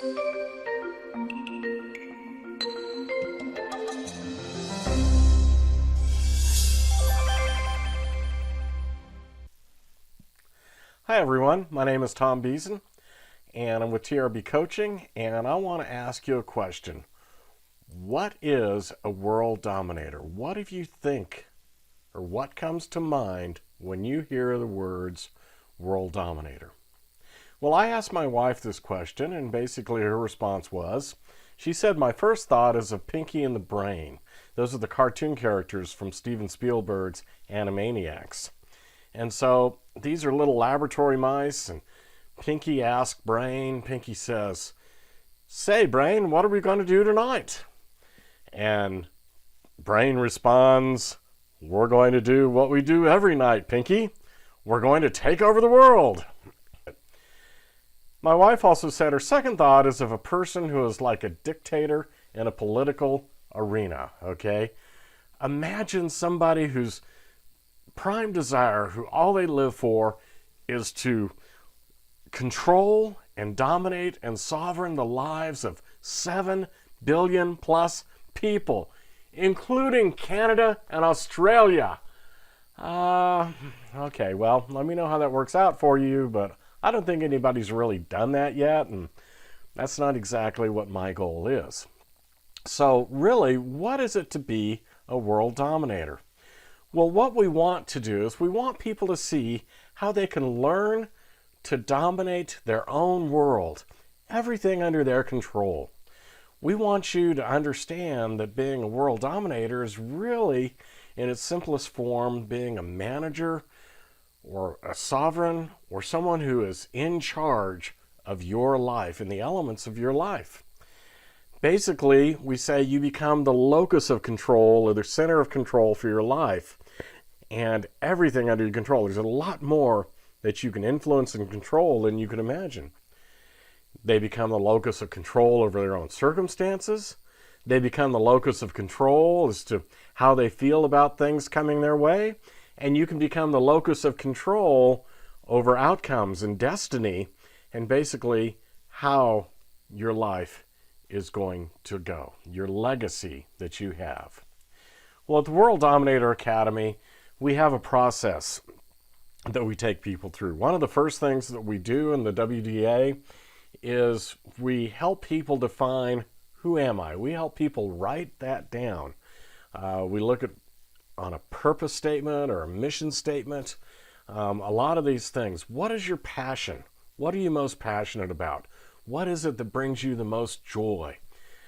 Hi everyone, my name is Tom Beeson and I'm with TRB Coaching, and I want to ask you a question. What is a world dominator? What do you think, or what comes to mind when you hear the words world dominator? Well, I asked my wife this question, and basically her response was, she said, my first thought is of Pinky and the Brain. Those are the cartoon characters from Steven Spielberg's Animaniacs. And so these are little laboratory mice, and Pinky asks Brain, Pinky says, "Say, Brain, what are we going to do tonight?" And Brain responds, "We're going to do what we do every night, Pinky. We're going to take over the world." My wife also said her second thought is of a person who is like a dictator in a political arena, okay? Imagine somebody whose prime desire, who all they live for is to control and dominate and sovereign the lives of 7 billion plus people, including Canada and Australia. Okay, well, let me know how that works out for you, but I don't think anybody's really done that yet, and that's not exactly what my goal is. So really, what is it to be a world dominator? Well, what we want to do is we want people to see how they can learn to dominate their own world, everything under their control. We want you to understand that being a world dominator is really, in its simplest form, being a manager or a sovereign or someone who is in charge of your life and the elements of your life. Basically, we say you become the locus of control or the center of control for your life and everything under your control. There's a lot more that you can influence and control than you can imagine. They become the locus of control over their own circumstances. They become the locus of control as to how they feel about things coming their way. And you can become the locus of control over outcomes and destiny and basically how your life is going to go, your legacy that you have. Well, at the World Dominator Academy, we have a process that we take people through. One of the first things that we do in the WDA is we help people define, who am I? We help people write that down. We look at on a purpose statement or a mission statement, a lot of these things. What is your passion? What are you most passionate about? What is it that brings you the most joy?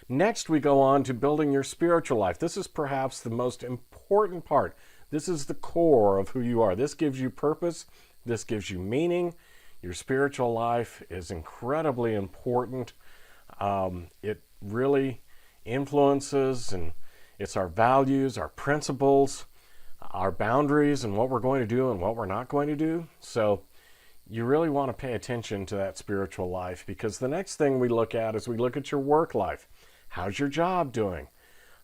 Next, we go on to building your spiritual life. This is perhaps the most important part. This is the core of who you are. This gives you purpose. This gives you meaning. Your spiritual life is incredibly important. It really influences, and it's our values, our principles, our boundaries, and what we're going to do and what we're not going to do. So you really want to pay attention to that spiritual life, because the next thing we look at is we look at your work life. How's your job doing?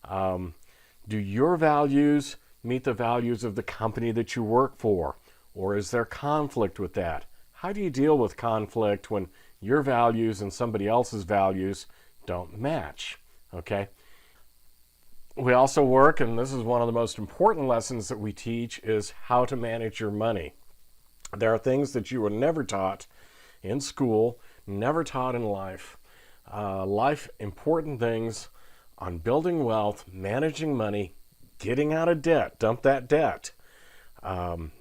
Do your values meet the values of the company that you work for? Or is there conflict with that? How do you deal with conflict when your values and somebody else's values don't match? Okay. We also work, and this is one of the most important lessons that we teach, is how to manage your money. There are things that you were never taught in school, never taught in life. Life important things on building wealth, managing money, getting out of debt, dump that debt. In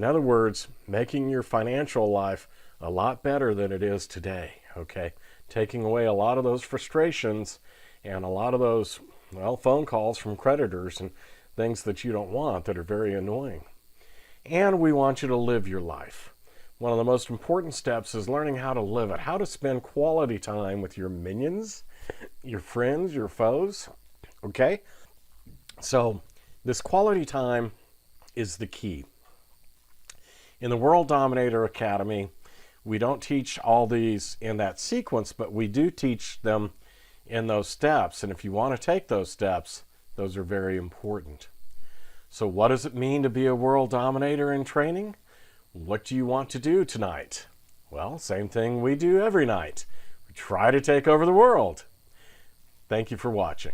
other words, making your financial life a lot better than it is today, okay? Taking away a lot of those frustrations and a lot of those, well, phone calls from creditors and things that you don't want that are very annoying. And we want you to live your life. One of the most important steps is learning how to live it, how to spend quality time with your minions, your friends, your foes, okay? So this quality time is the key. In the World Dominator Academy, we don't teach all these in that sequence, but we do teach them in those steps. And if you want to take those steps, those are very important. So what does it mean to be a world dominator in training? What do you want to do tonight? Well, same thing we do every night. try to take over the world. Thank you for watching.